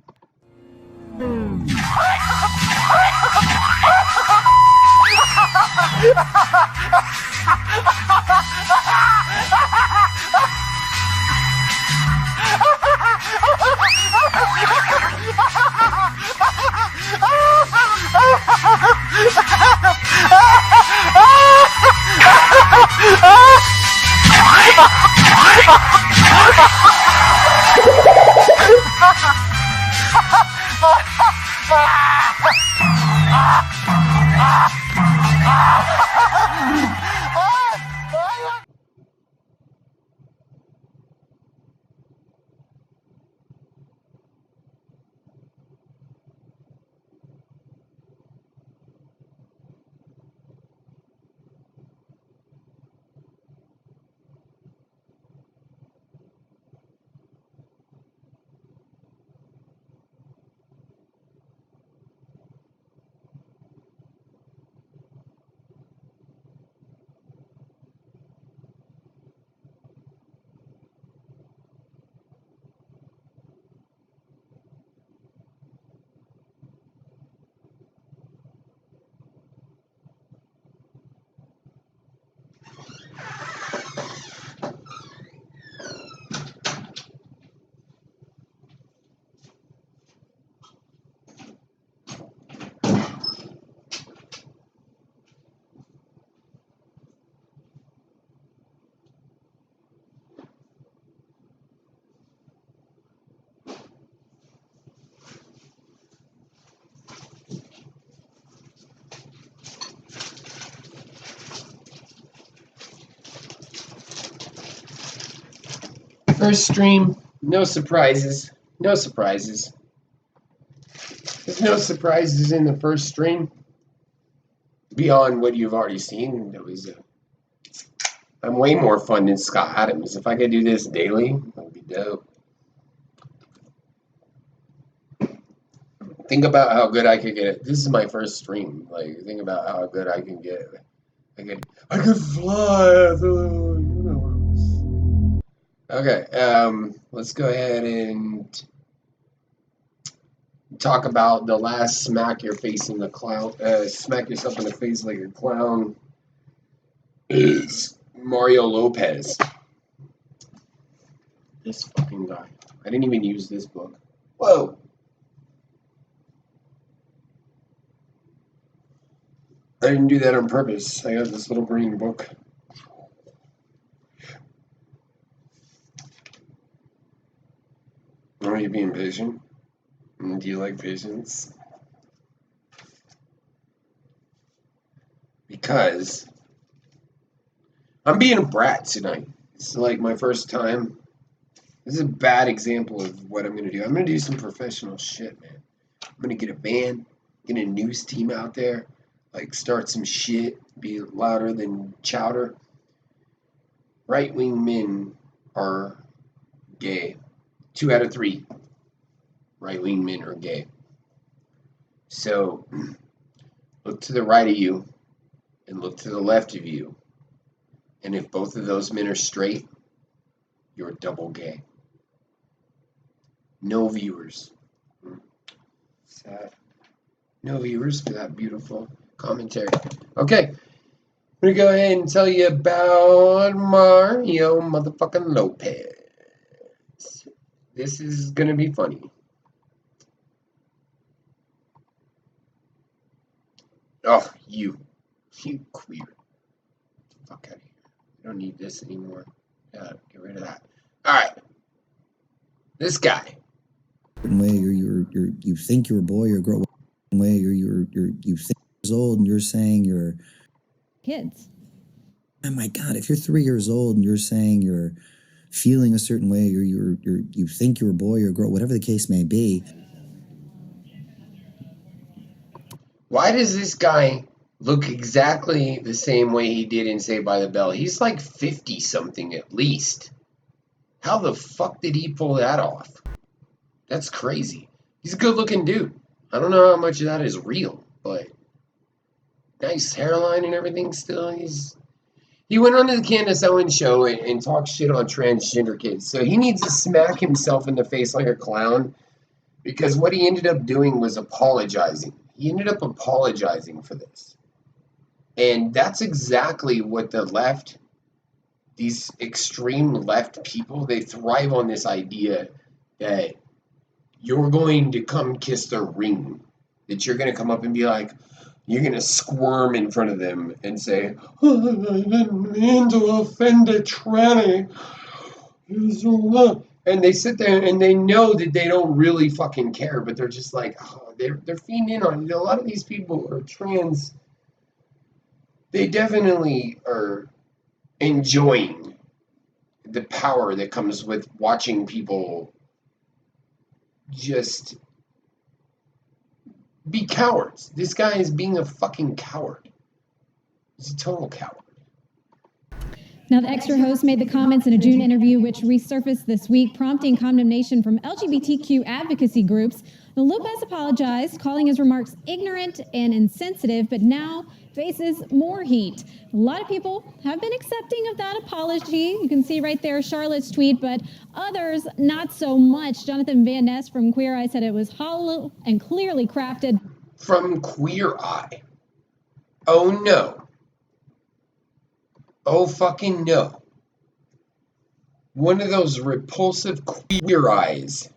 First stream, no surprises. No surprises. There's no surprises in the first stream beyond what you've already seen. I'm way more fun than Scott Adams. If I could do this daily, that'd be dope. Think about how good I could get it. This is my first stream. Like, think about how good I can get. I could fly through the universe. Okay, let's go ahead and talk about the last smack your face in the clown. Smack yourself in the face like a clown is Mario Lopez. This fucking guy. I didn't even use this book. Whoa. I didn't do that on purpose. I got this little green book. Are you being patient? Do you like patience? Because I'm being a brat tonight. This is like my first time. This is a bad example of what I'm going to do. I'm going to do some professional shit, man. I'm going to get a band, get a news team out there, like start some shit, be louder than Chowder. Right-wing men are gay. 2 out of 3 right-wing men are gay. So Look to the right of you and look to the left of you. And if both of those men are straight, you're double gay. No viewers. Sad. No viewers for that beautiful commentary. Okay. I'm going to go ahead and tell you about Mario motherfucking Lopez. This is going to be funny. Oh, you queer. Fuck out of here. I don't need this anymore. Yeah, get rid of that. Alright. This guy. Way you think you're a boy or a girl. Way you think you're years old and you're saying you're Kids. oh my god, if you're 3 years old and you're saying you're feeling a certain way, or you think you're a boy or a girl, whatever the case may be. Why does this guy look exactly the same way he did in Saved by the Bell? He's like 50 something at least. How the fuck did he pull that off? That's crazy. He's a good looking dude. I don't know how much of that is real, but nice hairline and everything still. He went on to the Candace Owens show and talked shit on transgender kids. So he needs to smack himself in the face like a clown, because what he ended up doing was apologizing. He ended up apologizing for this. And that's exactly what the left, these extreme left people, they thrive on this idea that you're going to come kiss their ring. That you're going to come up and be like, you're going to squirm in front of them and say, oh, I didn't mean to offend a tranny. And they sit there and they know that they don't really fucking care, but they're just like, oh, they're feeding in on it. A lot of these people are trans. They definitely are enjoying the power that comes with watching people just be cowards. This guy is being a fucking coward. He's a total coward. Now, the Extra host made the comments in a June interview, which resurfaced this week, prompting condemnation from LGBTQ advocacy groups. Now, Lopez apologized, calling his remarks ignorant and insensitive, but now faces more heat. A lot of people have been accepting of that apology. You can see right there Charlotte's tweet, but others not so much. Jonathan Van Ness from Queer Eye said it was hollow and clearly crafted. From Queer Eye. Oh no. Oh fucking no. One of those repulsive queer eyes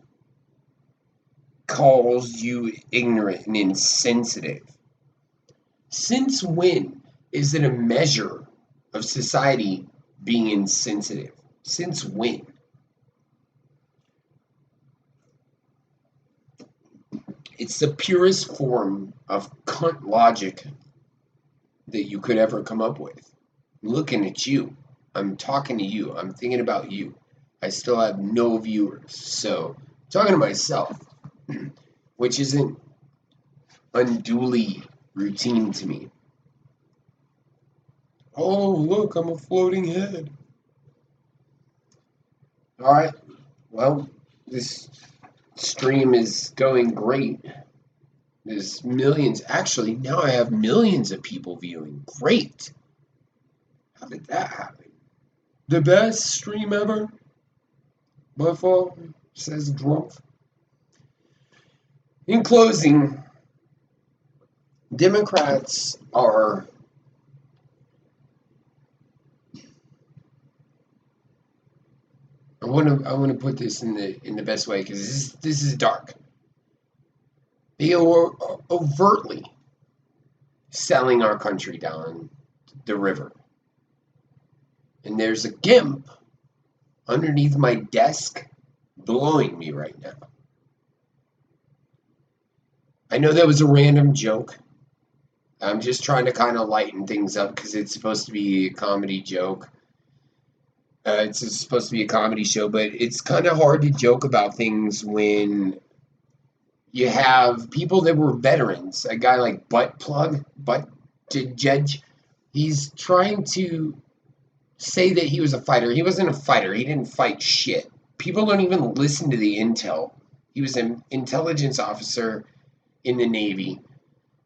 calls you ignorant and insensitive. Since when is it a measure of society being insensitive? Since when? It's the purest form of cunt logic that you could ever come up with. I'm looking at you. I'm talking to you. I'm thinking about you. I still have no viewers. So, I'm talking to myself, which isn't unduly routine to me. Oh, look, I'm a floating head. Alright, well, this stream is going great. There's millions. Actually, now I have millions of people viewing. Great. How did that happen? The best stream ever? By far, says Drunk. In closing, Democrats are I want to put this in the best way, because this is dark. They are overtly selling our country down the river. And there's a GIMP underneath my desk blowing me right now. I know that was a random joke. I'm just trying to kind of lighten things up because it's supposed to be a comedy joke. It's supposed to be a comedy show, but it's kind of hard to joke about things when you have people that were veterans. A guy like Buttigieg, he's trying to say that he was a fighter. He wasn't a fighter. He didn't fight shit. People don't even listen to the intel. He was an intelligence officer in the Navy.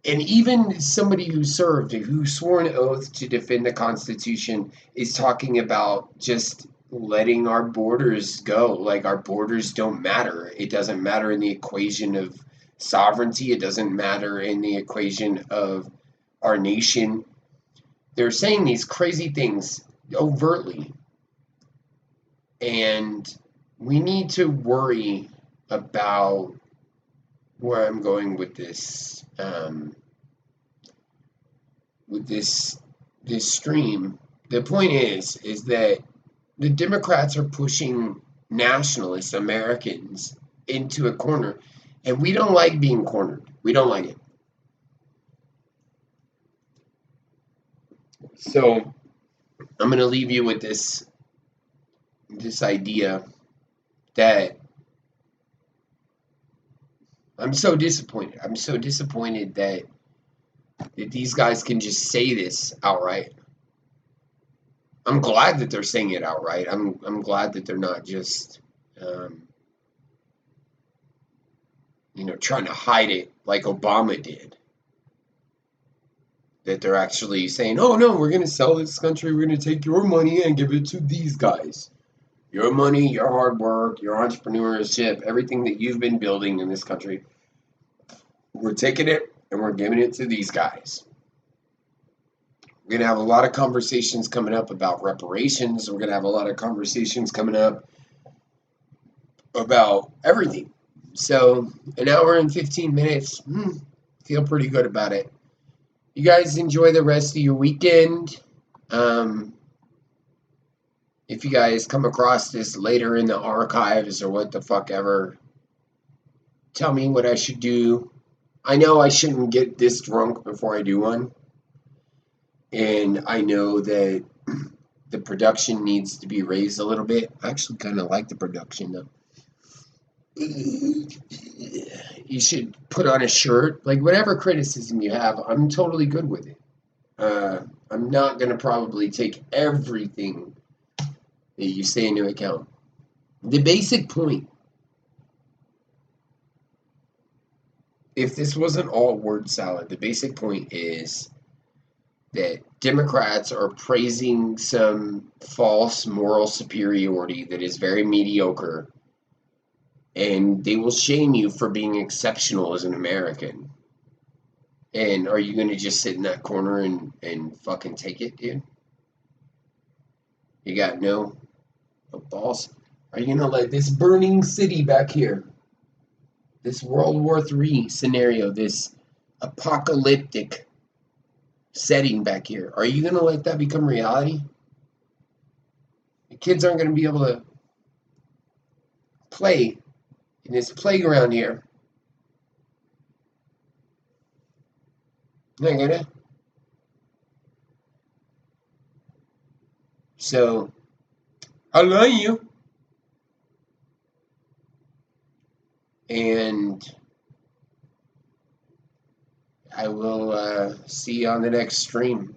And even somebody who swore an oath to defend the Constitution is talking about just letting our borders go. Like, our borders don't matter. It doesn't matter in the equation of sovereignty. It doesn't matter in the equation of our nation. They're saying these crazy things overtly. And we need to worry about where I'm going with this, this stream. The point is that the Democrats are pushing nationalist Americans into a corner, and we don't like being cornered. We don't like it. So I'm going to leave you with this idea that I'm so disappointed. I'm so disappointed that these guys can just say this outright. I'm glad that they're saying it outright. I'm glad that they're not just trying to hide it like Obama did. That they're actually saying, "Oh no, we're going to sell this country. We're going to take your money and give it to these guys. Your money, your hard work, your entrepreneurship, everything that you've been building in this country. We're taking it and we're giving it to these guys." We're going to have a lot of conversations coming up about reparations. We're going to have a lot of conversations coming up about everything. So, an hour and 15 minutes, feel pretty good about it. You guys enjoy the rest of your weekend. If you guys come across this later in the archives or what the fuck ever, tell me what I should do. I know I shouldn't get this drunk before I do one. And I know that the production needs to be raised a little bit. I actually kind of like the production though. You should put on a shirt. Like, whatever criticism you have, I'm totally good with it. I'm not going to probably take everything that you say into account. The basic point, if this wasn't all word salad, the basic point is that Democrats are praising some false moral superiority that is very mediocre, and they will shame you for being exceptional as an American. And are you going to just sit in that corner and fucking take it, dude? You got no balls? Are you going to let this burning city back here, this World War III scenario, this apocalyptic setting back here, are you going to let that become reality? The kids aren't going to be able to play in this playground here. Not gonna. So, I love you. And I will see you on the next stream.